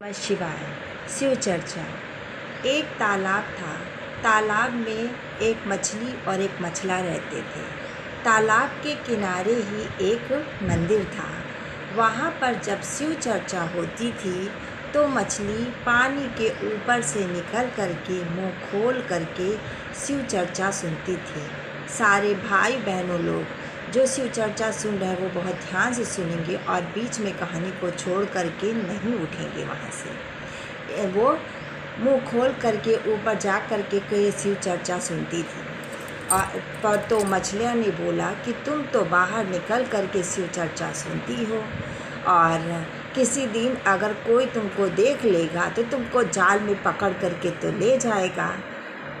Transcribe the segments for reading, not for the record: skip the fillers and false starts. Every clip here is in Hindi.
शिवाय। शिव चर्चा। एक तालाब था। तालाब में एक मछली और एक मछला रहते थे। तालाब के किनारे ही एक मंदिर था। वहाँ पर जब शिव चर्चा होती थी तो मछली पानी के ऊपर से निकल करके मुँह खोल करके शिव चर्चा सुनती थी। सारे भाई बहनों लोग जो शिव चर्चा सुन रहे हैं वो बहुत ध्यान से सुनेंगे और बीच में कहानी को छोड़ करके नहीं उठेंगे वहाँ से। वो मुंह खोल करके ऊपर जा करके कोई शिव चर्चा सुनती थी। पर तो मछलियाँ ने बोला कि तुम तो बाहर निकल करके शिव चर्चा सुनती हो और किसी दिन अगर कोई तुमको देख लेगा तो तुमको जाल में पकड़ करके तो ले जाएगा।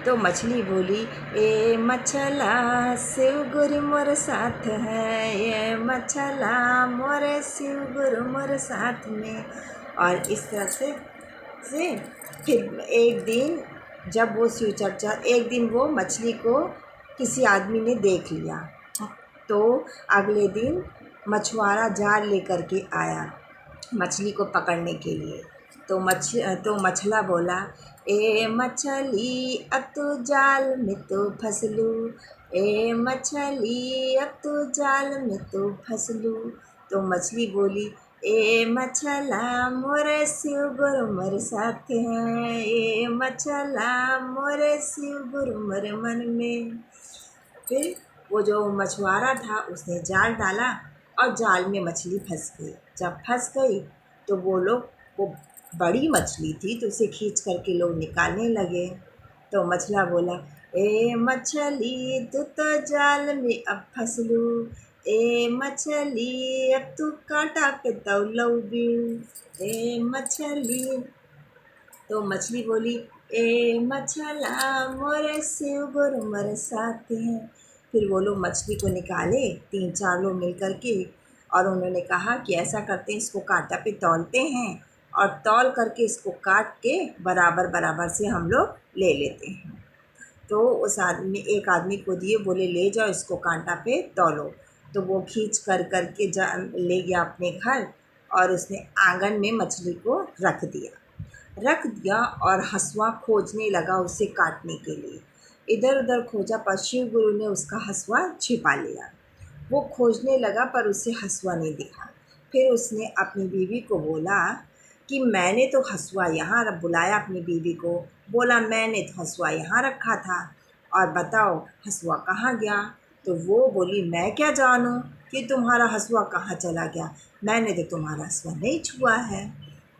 तो मछली बोली, ए मछला शिव गुरु मोर साथ है, ये मछला मोरे शिव गुरु मोर साथ में। और इस तरह से फिर एक दिन जब वो शिव चर्चा, एक दिन वो मछली को किसी आदमी ने देख लिया तो अगले दिन मछुआरा जाल लेकर के आया मछली को पकड़ने के लिए। तो मछला बोला, ए मछली अब तो जाल में तो फंसलू, ए मछली अब तो जाल में तो फंसलू। तो मछली बोली, ए मछला मोरे शिव गुरु मोरे साथ हैं, ए मछला मोरे शिव गुरु मोरे मन में। फिर वो जो मछुआरा था उसने जाल डाला और जाल में मछली फंस गई। जब फंस गई तो वो बड़ी मछली थी तो उसे खींच करके लोग निकालने लगे। तो मछला बोला, ए मछली तू तो जाल में अब फंसलू, ए मछली अब तू कांटा पे तौलौबी, ए मछली। तो मछली बोली, ए मछला मोरे शिव गुरु मोरे साथ हैं। फिर वो लोग मछली को निकाले 3-4 लोग मिल कर के और उन्होंने कहा कि ऐसा करते हैं, इसको कांटा पे तौलते हैं और तौल करके इसको काट के बराबर बराबर से हम लोग ले लेते हैं। तो उस एक आदमी को दिए, बोले ले जाओ इसको कांटा पे तौलो। तो वो खींच कर के ले गया अपने घर और उसने आंगन में मछली को रख दिया और हँसुआ खोजने लगा उसे काटने के लिए। इधर उधर खोजा पर शिव गुरु ने उसका हँसुआ छिपा लिया। वो खोजने लगा पर उसे हँसुआ नहीं दिखा। फिर उसने अपनी बीवी को बोला कि मैंने तो हँसुआ यहाँ बुलाया अपनी बीवी को, बोला मैंने तो हँसुआ यहाँ रखा था और बताओ हँसुआ कहाँ गया। तो वो बोली, मैं क्या जानूँ कि तुम्हारा हँसुआ कहाँ चला गया, मैंने तो तुम्हारा हँसुआ नहीं छुआ है।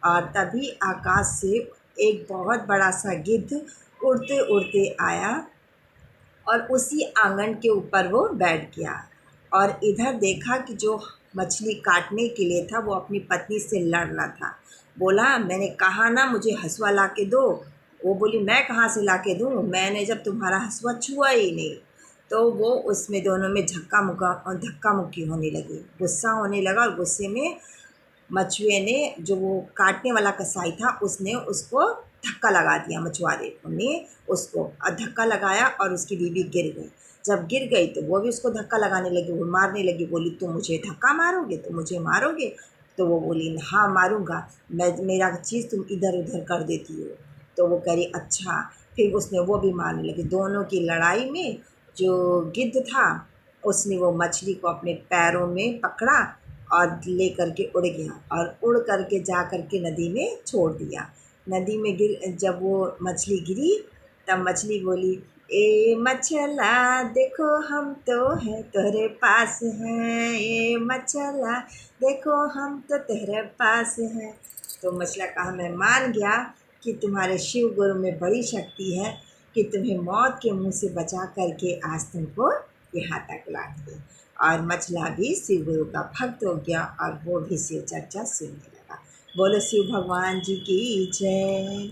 और तभी आकाश से एक बहुत बड़ा सा गिद्ध उड़ते उड़ते आया और उसी आंगन के ऊपर वो बैठ गया और इधर देखा कि जो मछली काटने के लिए था वो अपनी पत्नी से लड़ रहा था। बोला, मैंने कहा ना मुझे हँसुआ ला के दो। वो बोली, मैं कहाँ से ला के दूँ, मैंने जब तुम्हारा हँसुआ छुआ ही नहीं। तो वो उसमें दोनों में धक्का मुक्की होने लगी, गुस्सा होने लगा और गुस्से में मछुए ने, जो वो काटने वाला कसाई था, उसने उसको धक्का लगा दिया। मछुआरे ने उसको धक्का लगाया और उसकी बीवी गिर गई। जब गिर गई तो वो भी उसको धक्का लगाने लगी, वो मारने लगी। बोली, तुम मुझे धक्का मारोगे, तुम मुझे मारोगे? तो वो बोली, हाँ मारूंगा, मेरा चीज़ तुम इधर उधर कर देती हो। तो वो कह रही, अच्छा। फिर उसने वो भी मारने लगी। दोनों की लड़ाई में जो गिद्ध था उसने वो मछली को अपने पैरों में पकड़ा और ले करके उड़ गया और उड़ करके जा करके नदी में छोड़ दिया। नदी में जब वो मछली गिरी तब मछली बोली, ए मछला देखो हम तो हैं तेरे पास हैं, ए मछला देखो हम तो तेरे पास हैं। तो मछला कहा, मैं मान गया कि तुम्हारे शिव गुरु में बड़ी शक्ति है कि तुम्हें मौत के मुंह से बचा करके आज तुमको यहाँ तक ला दिए। और मछला भी शिव गुरु का भक्त हो गया और वो भी शिव चर्चा सुनने लगा। बोलो शिव भगवान जी की जय।